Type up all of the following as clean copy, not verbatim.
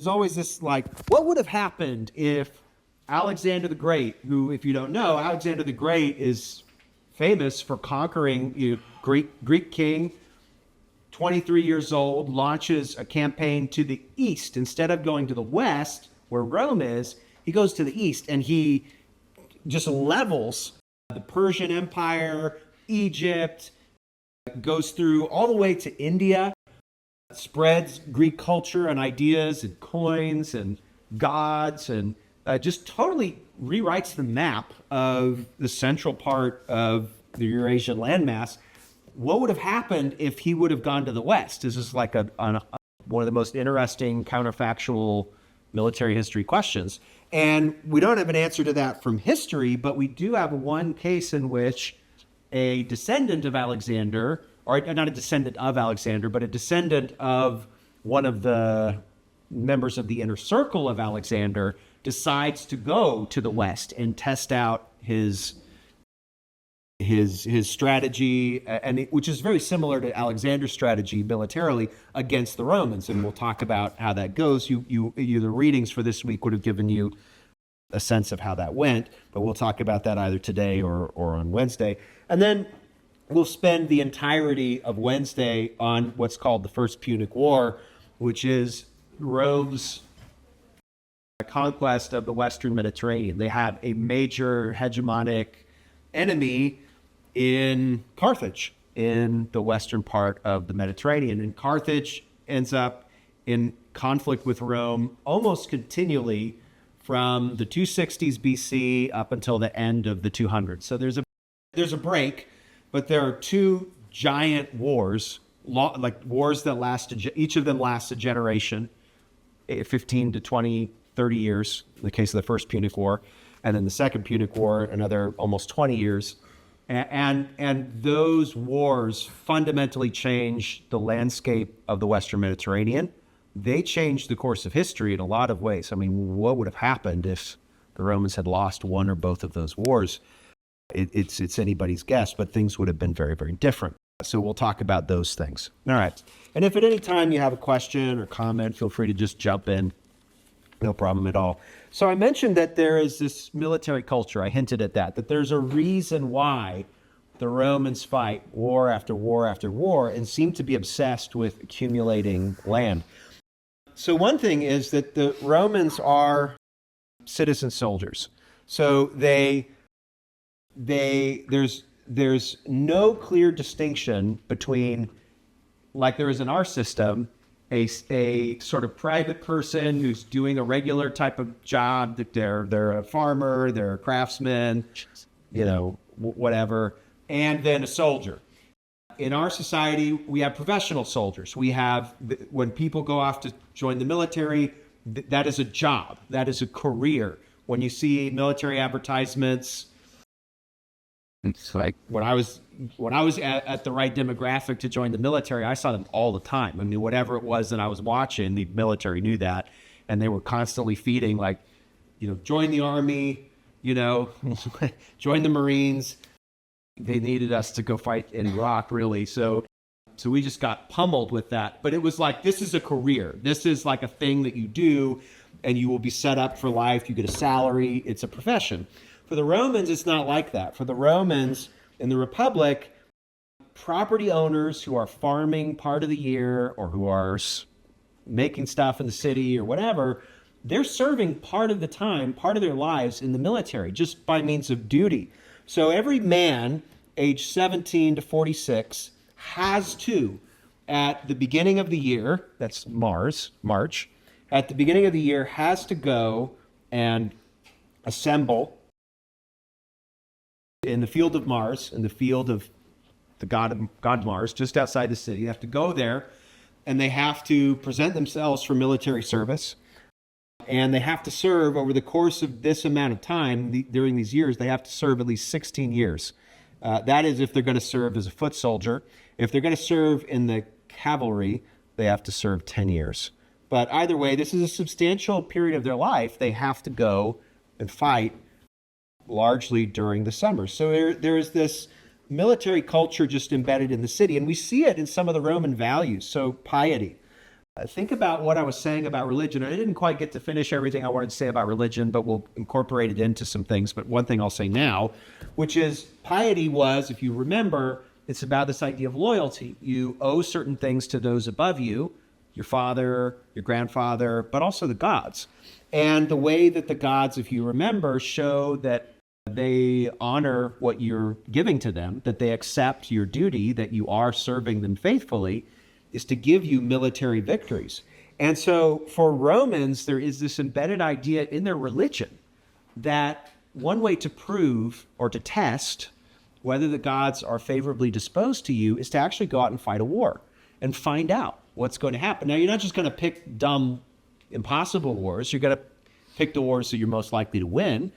always this like, what would have happened if Alexander the Great, who, if you don't know, Alexander the Great is famous for conquering, Greek king, 23 years old, launches a campaign to the east. Instead of going to the west, where Rome is, he goes to the east, and he just levels the Persian Empire, Egypt, goes through all the way to India, spreads Greek culture and ideas and coins and gods, and just totally rewrites the map of the central part of the Eurasian landmass. What would have happened if he would have gone to the West? This is like one of the most interesting counterfactual military history questions. And we don't have an answer to that from history, but we do have one case in which a descendant of Alexander, or not a descendant of Alexander, but a descendant of one of the members of the inner circle of Alexander, decides to go to the West and test out his strategy, which is very similar to Alexander's strategy militarily against the Romans. And we'll talk about how that goes. The readings for this week would have given you a sense of how that went, but we'll talk about that either today or on Wednesday. And then we'll spend the entirety of Wednesday on what's called the First Punic War, which is Rome's conquest of the Western Mediterranean. They have a major hegemonic enemy in Carthage, in the western part of the Mediterranean. And Carthage ends up in conflict with Rome almost continually from the 260s BC up until the end of the 200s. So there's a break, but there are two giant wars, like wars that last, each of them lasts a generation, 15 to 20, 30 years, in the case of the First Punic War, and then the Second Punic War, another almost 20 years. And those wars fundamentally changed the landscape of the Western Mediterranean. They changed the course of history in a lot of ways. I mean, what would have happened if the Romans had lost one or both of those wars? It's anybody's guess, but things would have been very, very different. So we'll talk about those things. All right. And if at any time you have a question or comment, feel free to just jump in. No problem at all. So I mentioned that there is this military culture. I hinted at that there's a reason why the Romans fight war after war after war and seem to be obsessed with accumulating land. So one thing is that the Romans are citizen soldiers. So there's no clear distinction between, like there is in our system, a sort of private person who's doing a regular type of job, that they're a farmer, they're a craftsman, whatever, and then a soldier. In our society, we have professional soldiers. We have, when people go off to join the military, that is a job, that is a career. When you see military advertisements, it's like when I was at the right demographic to join the military, I saw them all the time. I mean, whatever it was that I was watching, the military knew that, and they were constantly feeding, like, join the army, join the Marines. They needed us to go fight in Iraq, really. So we just got pummeled with that. But it was like, this is a career. This is like a thing that you do, and you will be set up for life. You get a salary. It's a profession. For the Romans, it's not like that. For the Romans in the Republic, property owners who are farming part of the year or who are making stuff in the city or whatever, they're serving part of the time, part of their lives in the military, just by means of duty. So every man aged 17 to 46 has to, at the beginning of the year, that's March, at the beginning of the year, has to go and assemble in the field of Mars, in the field of the god Mars, just outside the city. They have to go there, and they have to present themselves for military service. And they have to serve over the course of this amount of time, during these years, they have to serve at least 16 years. That is if they're going to serve as a foot soldier. If they're going to serve in the cavalry, they have to serve 10 years. But either way, this is a substantial period of their life. They have to go and fight largely during the summer. So there is this military culture just embedded in the city. And we see it in some of the Roman values. So piety. think about what I was saying about religion. I didn't quite get to finish everything I wanted to say about religion, but we'll incorporate it into some things. But one thing I'll say now, which is piety was, if you remember, it's about this idea of loyalty. You owe certain things to those above you, your father, your grandfather, but also the gods. And the way that the gods, if you remember, show that they honor what you're giving to them, that they accept your duty, that you are serving them faithfully, is to give you military victories. And so for Romans, there is this embedded idea in their religion that one way to prove or to test whether the gods are favorably disposed to you is to actually go out and fight a war and find out what's going to happen. Now, you're not just going to pick dumb, impossible wars. You're going to pick the wars that you're most likely to win.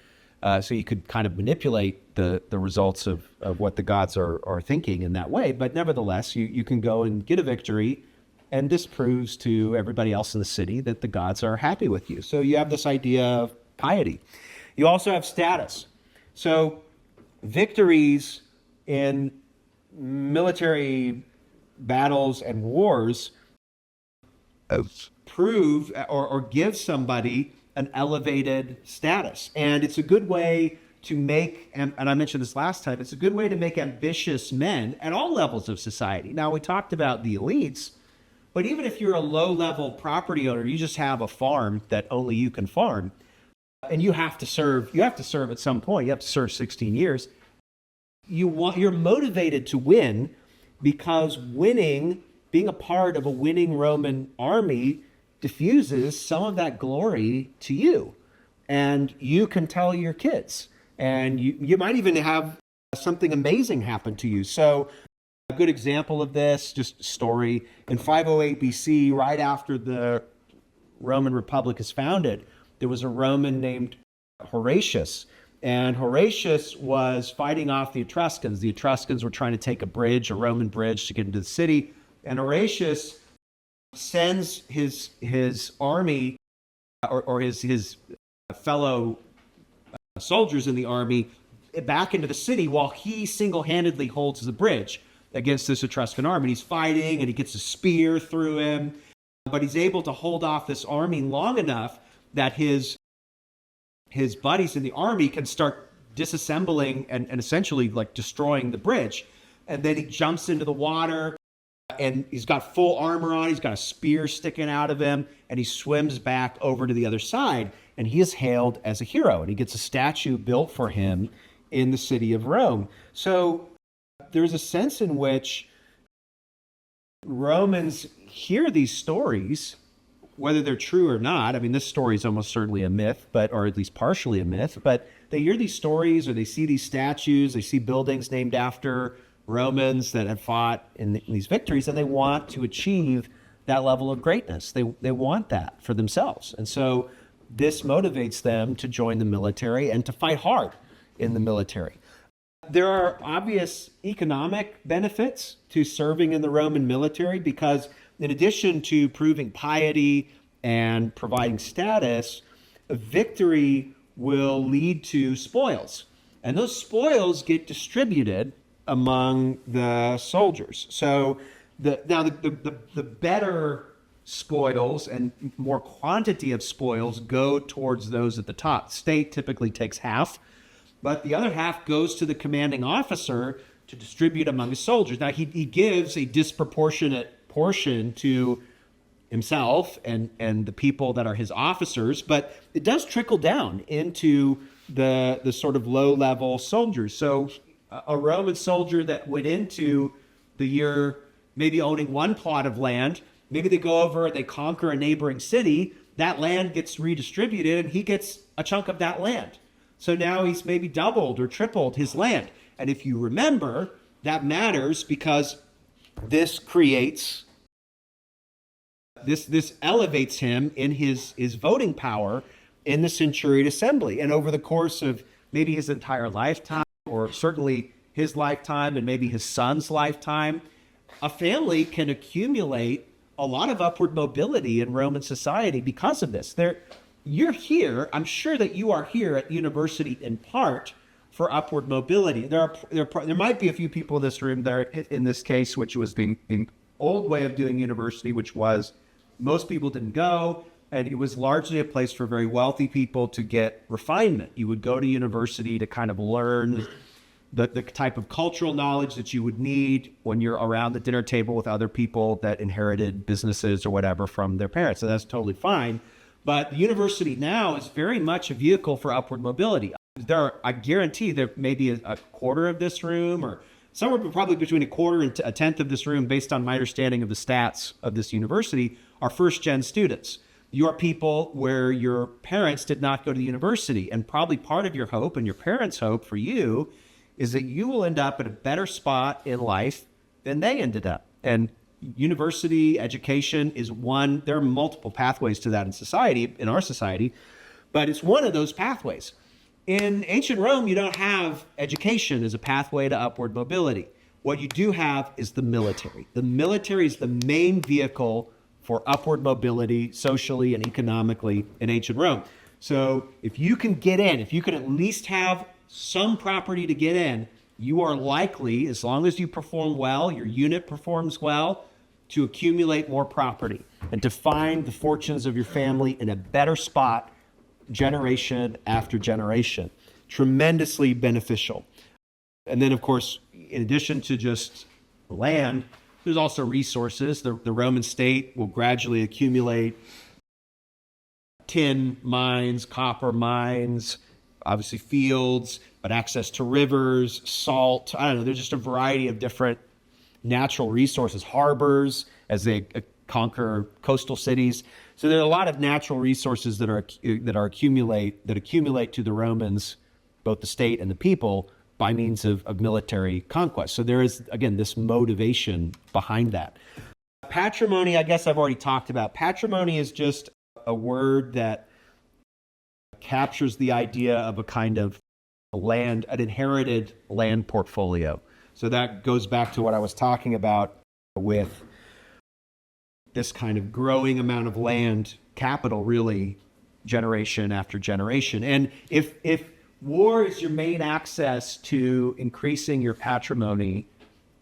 So you could kind of manipulate the results of what the gods are thinking in that way. But nevertheless, you can go and get a victory, and this proves to everybody else in the city that the gods are happy with you. So you have this idea of piety. You also have status. So victories in military battles and wars prove or give somebody an elevated status. And it's a good way to make, and I mentioned this last time, it's a good way to make ambitious men at all levels of society. Now, we talked about the elites, but even if you're a low-level property owner, you just have a farm that only you can farm, and you have to serve at some point, you have to serve 16 years. You're motivated to win because winning, being a part of a winning Roman army, diffuses some of that glory to you, and you can tell your kids, and you might even have something amazing happen to you. So a good example of this, just a story, in 508 BC, right after the Roman Republic is founded, there was a Roman named Horatius, and Horatius was fighting off the Etruscans. The Etruscans were trying to take a Roman bridge to get into the city, and Horatius sends his army or his fellow soldiers in the army back into the city while he single-handedly holds the bridge against this Etruscan army. He's fighting and he gets a spear through him, but he's able to hold off this army long enough that his buddies in the army can start disassembling and essentially like destroying the bridge. And then he jumps into the water, and he's got full armor on. He's got a spear sticking out of him, and he swims back over to the other side, and he is hailed as a hero, and he gets a statue built for him in the city of Rome. So there's a sense in which Romans hear these stories, whether they're true or not. I mean, this story is almost certainly a myth, or at least partially a myth, but they hear these stories, or they see these statues, they see buildings named after Romans that have fought in these victories, and they want to achieve that level of greatness. They want that for themselves. And so this motivates them to join the military and to fight hard in the military. There are obvious economic benefits to serving in the Roman military because in addition to proving piety and providing status, a victory will lead to spoils. And those spoils get distributed among the soldiers. So the better spoils and more quantity of spoils go towards those at the top. State typically takes half, but the other half goes to the commanding officer to distribute among the soldiers. Now he gives a disproportionate portion to himself and the people that are his officers, but it does trickle down into the sort of low-level soldiers. So a Roman soldier that went into the year maybe owning one plot of land, maybe they go over and they conquer a neighboring city, that land gets redistributed and he gets a chunk of that land. So now he's maybe doubled or tripled his land. And if you remember, that matters because this creates, this elevates him in his voting power in the centuriate assembly. And over the course of maybe his entire lifetime, or certainly his lifetime and maybe his son's lifetime, a family can accumulate a lot of upward mobility in Roman society because of this. You're here, I'm sure that you are here at the university in part for upward mobility. There might be a few people in this room that are in this case, which was the old way of doing university, which was most people didn't go, and it was largely a place for very wealthy people to get refinement. You would go to university to kind of learn the type of cultural knowledge that you would need when you're around the dinner table with other people that inherited businesses or whatever from their parents. So that's totally fine. But the university now is very much a vehicle for upward mobility. I guarantee there may be a quarter of this room, or somewhere probably between a quarter and a tenth of this room, based on my understanding of the stats of this university, are first-gen students. You are people where your parents did not go to the university. And probably part of your hope and your parents' hope for you is that you will end up at a better spot in life than they ended up. And university education is one. There are multiple pathways to that in society, in our society, but it's one of those pathways. In ancient Rome, you don't have education as a pathway to upward mobility. What you do have is the military. The military is the main vehicle for upward mobility socially and economically in ancient Rome. So if you can get in, if you can at least have some property to get in, you are likely, as long as you perform well, your unit performs well, to accumulate more property and to find the fortunes of your family in a better spot generation after generation. Tremendously beneficial. And then, of course, in addition to just land, there's also resources. The Roman state will gradually accumulate tin mines, copper mines, obviously fields, but access to rivers, salt. I don't know, there's just a variety of different natural resources, harbors as they conquer coastal cities. So there are a lot of natural resources that accumulate to the Romans, both the state and the people, by means of military conquest. So there is, again, this motivation behind that. Patrimony, I guess I've already talked about. Patrimony is just a word that captures the idea of a kind of land, an inherited land portfolio. So that goes back to what I was talking about with this kind of growing amount of land capital, really, generation after generation. And if war is your main access to increasing your patrimony,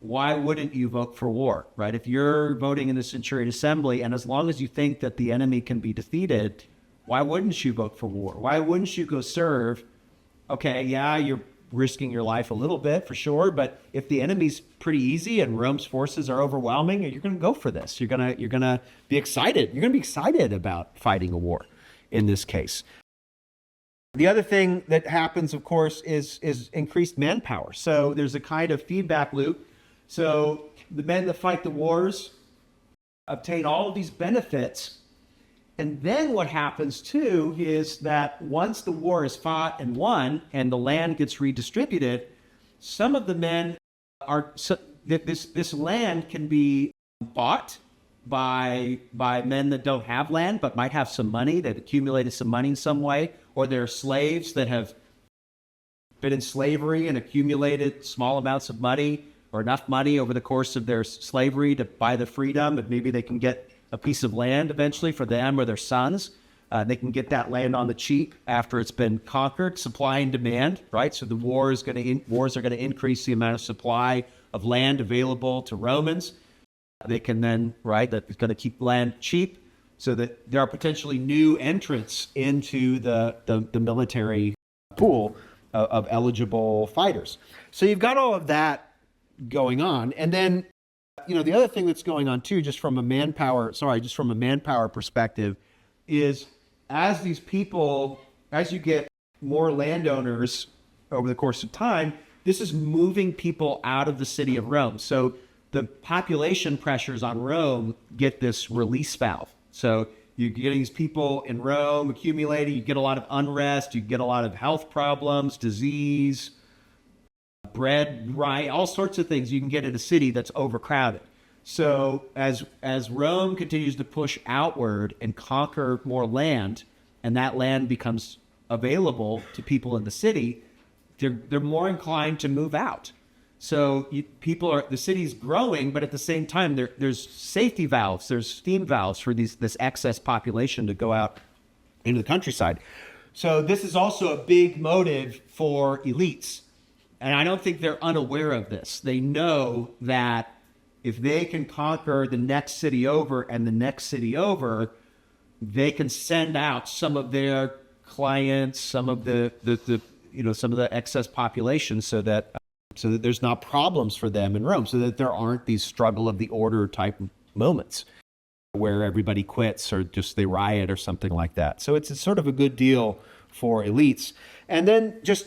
why wouldn't you vote for war, right? If you're voting in the Centurion Assembly, and as long as you think that the enemy can be defeated, why wouldn't you vote for war? Why wouldn't you go serve? Okay, yeah, you're risking your life a little bit for sure, but if the enemy's pretty easy and Rome's forces are overwhelming, you're going to go for this. You're going to be excited. You're going to be excited about fighting a war in this case. The other thing that happens, of course, is increased manpower. So there's a kind of feedback loop. So the men that fight the wars obtain all of these benefits. And then what happens too is that once the war is fought and won and the land gets redistributed, some of the men this land can be bought by men that don't have land but might have some money, that accumulated some money in some way, or they're slaves that have been in slavery and accumulated small amounts of money or enough money over the course of their slavery to buy the freedom, and maybe they can get a piece of land eventually for them or their sons. They can get that land on the cheap after it's been conquered. Supply and demand, right? So the wars are going to increase the amount of supply of land available to Romans. They can then, right, that's going to keep land cheap, so that there are potentially new entrants into the military pool of eligible fighters. So you've got all of that going on, and then the other thing that's going on too, just from a manpower perspective, is as you get more landowners over the course of time, this is moving people out of the city of Rome. So the population pressures on Rome get this release valve. So you get these people in Rome accumulating, you get a lot of unrest, you get a lot of health problems, disease, bread, riot, all sorts of things you can get in a city that's overcrowded. So as Rome continues to push outward and conquer more land, and that land becomes available to people in the city, they're more inclined to move out. So the city's growing, but at the same time, there's safety valves, there's steam valves for this excess population to go out into the countryside. So this is also a big motive for elites. And I don't think they're unaware of this. They know that if they can conquer the next city over and the next city over, they can send out some of their clients, some of the some of the excess population, so that there's not problems for them in Rome, so that there aren't these struggle of the order type moments where everybody quits or just they riot or something like that. So it's sort of a good deal for elites. And then just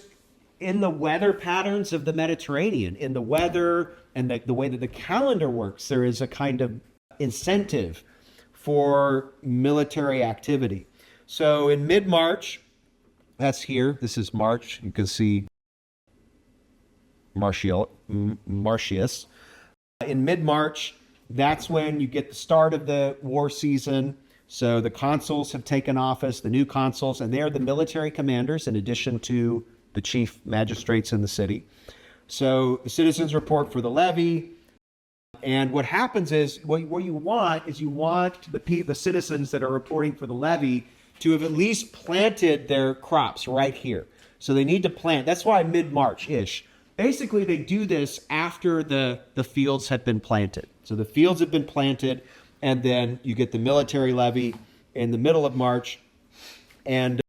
in the weather patterns of the Mediterranean, in the weather and the way that the calendar works, there is a kind of incentive for military activity. So in mid-March, that's here, this is March, you can see Martius. In mid-March, that's when you get the start of the war season. So the consuls have taken office, the new consuls, and they're the military commanders in addition to the chief magistrates in the city. So the citizens report for the levy. And what happens is, what you want the citizens that are reporting for the levy to have at least planted their crops right here. So they need to plant. That's why mid-March-ish. Basically, they do this after the fields have been planted. So the fields have been planted, and then you get the military levy in the middle of March, and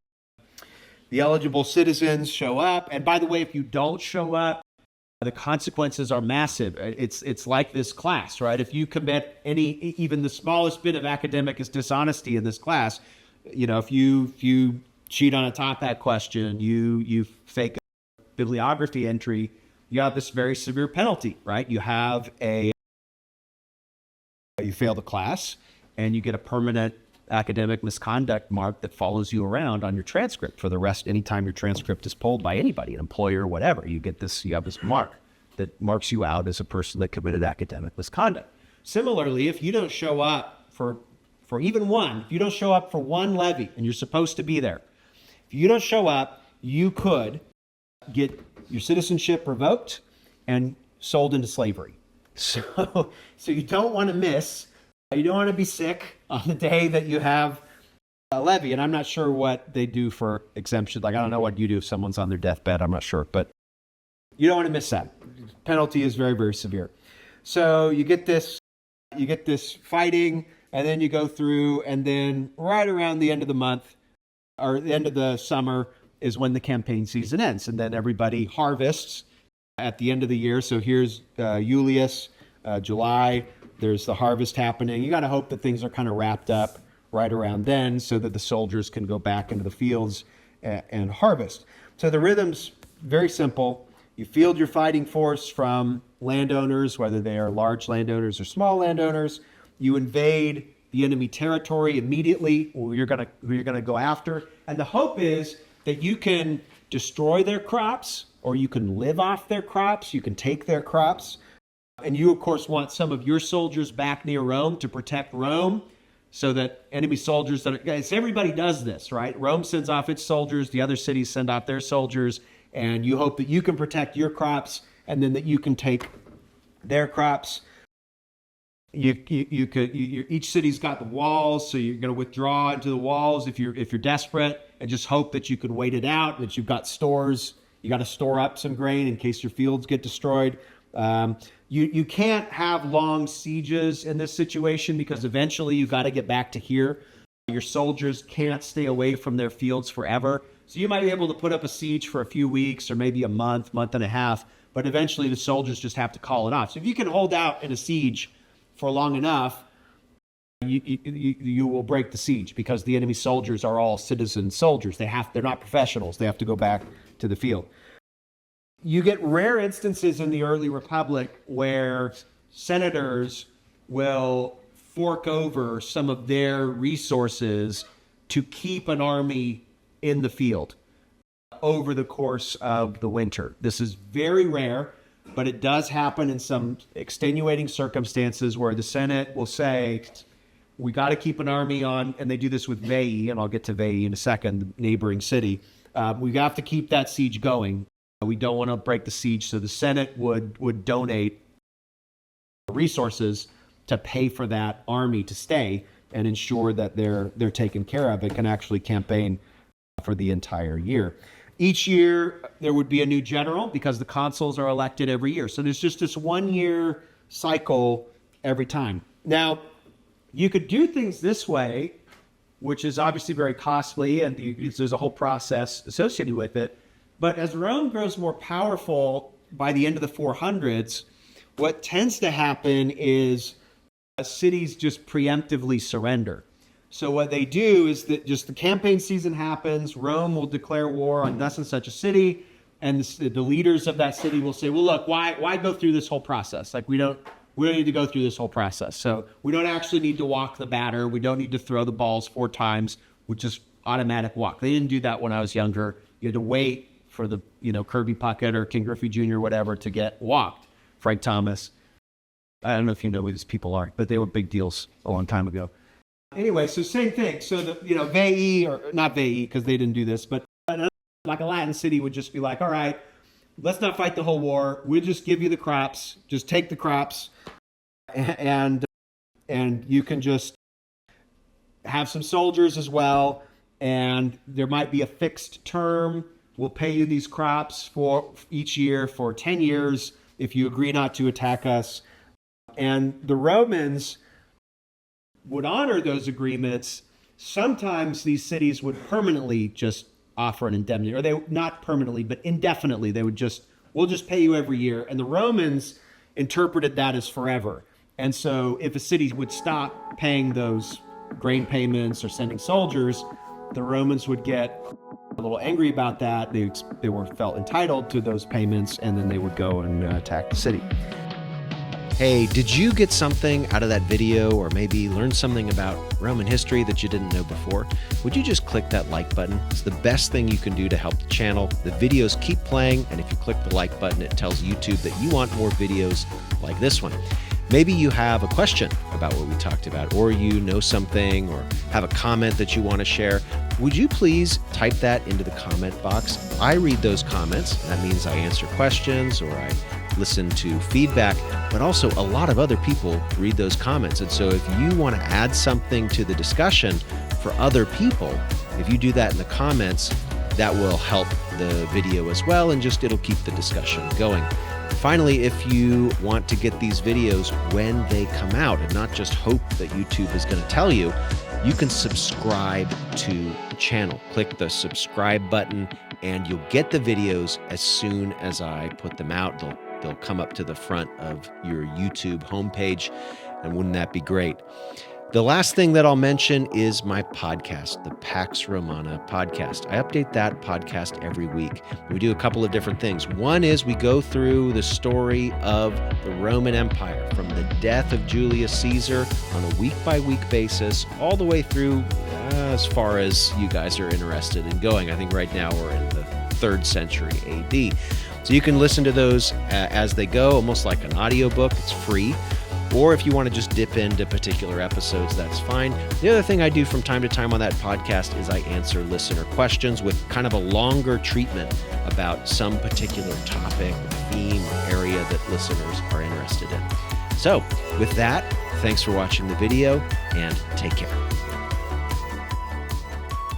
the eligible citizens show up. And by the way, if you don't show up, the consequences are massive. It's like this class, right? If you commit even the smallest bit of academic dishonesty in this class, if you cheat on a top hat question, you fake a bibliography entry, you have this very severe penalty, right? You fail the class, and you get a permanent academic misconduct mark that follows you around on your transcript for the rest. Anytime your transcript is pulled by anybody, an employer or whatever, you have this mark that marks you out as a person that committed academic misconduct. Similarly, if you don't show up for if you don't show up for one levy, and you're supposed to be there, if you don't show up, you could get your citizenship revoked and sold into slavery. So you don't want to miss. You don't want to be sick on the day that you have a levy. And I'm not sure what they do for exemption. Like, I don't know what you do if someone's on their deathbed. I'm not sure. But you don't want to miss that. Penalty is very, very severe. So you get this fighting, and then you go through, and then right around the end of the month or the end of the summer is when the campaign season ends. And then everybody harvests at the end of the year. So here's Julius, July. There's the harvest happening. You got to hope that things are kind of wrapped up right around then so that the soldiers can go back into the fields and harvest. So the rhythm's very simple. You field your fighting force from landowners, whether they are large landowners or small landowners. You invade the enemy territory immediately, or you're going to go after. And the hope is that you can destroy their crops, or you can live off their crops. You can take their crops. And you, of course, want some of your soldiers back near Rome to protect Rome, so that enemy soldiers everybody does this, right? Rome sends off its soldiers, the other cities send off their soldiers, and you hope that you can protect your crops, and then that you can take their crops. Each city's got the walls, so you're going to withdraw into the walls if you're desperate, and just hope that you can wait it out, that you've got stores. You got to store up some grain in case your fields get destroyed. You can't have long sieges in this situation, because eventually you got to get back to here. Your soldiers can't stay away from their fields forever. So you might be able to put up a siege for a few weeks or maybe a month and a half, but eventually the soldiers just have to call it off. So if you can hold out in a siege for long enough, you will break the siege, because the enemy soldiers are all citizen soldiers. They're not professionals. They have to go back to the field. You get rare instances in the early republic where senators will fork over some of their resources to keep an army in the field over the course of the winter. This is very rare, but it does happen in some extenuating circumstances where the Senate will say, we got to keep an army on, and they do this with Veii, and I'll get to Veii in a second, the neighboring city. We have to keep that siege going. We don't want to break the siege, so the Senate would donate resources to pay for that army to stay and ensure that they're taken care of. It can actually campaign for the entire year. Each year, there would be a new general, because the consuls are elected every year. So there's just this 1 year cycle every time. Now, you could do things this way, which is obviously very costly, and there's a whole process associated with it. But as Rome grows more powerful by the end of the 400s, what tends to happen is cities just preemptively surrender. So what they do is that just the campaign season happens, Rome will declare war on thus and such a city, and the leaders of that city will say, well, look, why go through this whole process? Like, we don't need to go through this whole process. So we don't actually need to walk the batter. We don't need to throw the balls 4 times, which is automatic walk. They didn't do that when I was younger. You had to wait for the, Kirby Puckett or King Griffey Jr. or whatever to get walked. Frank Thomas. I don't know if you know who these people are, but they were big deals a long time ago. Anyway, so same thing. So Veii, or not Veii because they didn't do this, but like a Latin city would just be like, all right, let's not fight the whole war. We'll just give you the crops. Just take the crops, and you can just have some soldiers as well. And there might be a fixed term. We'll pay you these crops for each year for 10 years if you agree not to attack us. And the Romans would honor those agreements. Sometimes these cities would permanently just offer an indemnity, or they not permanently, but indefinitely. They would we'll just pay you every year. And the Romans interpreted that as forever. And so if a city would stop paying those grain payments or sending soldiers, the Romans would get a little angry about that. They felt entitled to those payments, and then they would go and attack the city. Hey, did you get something out of that video, or maybe learn something about Roman history that you didn't know before? Would you just click that like button? It's the best thing you can do to help the channel. The videos keep playing, and if you click the like button, it tells YouTube that you want more videos like this one. Maybe you have a question about what we talked about, or you know something, or have a comment that you want to share. Would you please type that into the comment box? I read those comments. That means I answer questions, or I listen to feedback, but also a lot of other people read those comments. And so if you want to add something to the discussion for other people, if you do that in the comments, that will help the video as well, and it'll keep the discussion going. Finally, if you want to get these videos when they come out and not just hope that YouTube is going to tell you, you can subscribe to the channel. Click the subscribe button and you'll get the videos as soon as I put them out. They'll come up to the front of your YouTube homepage, and wouldn't that be great? The last thing that I'll mention is my podcast, the Pax Romana podcast. I update that podcast every week. We do a couple of different things. One is we go through the story of the Roman Empire from the death of Julius Caesar on a week-by-week basis, all the way through as far as you guys are interested in going. I think right now we're in the 3rd century AD. So you can listen to those as they go, almost like an audiobook. It's free. Or if you want to just dip into particular episodes, that's fine. The other thing I do from time to time on that podcast is I answer listener questions with kind of a longer treatment about some particular topic, theme, or area that listeners are interested in. So with that, thanks for watching the video, and take care.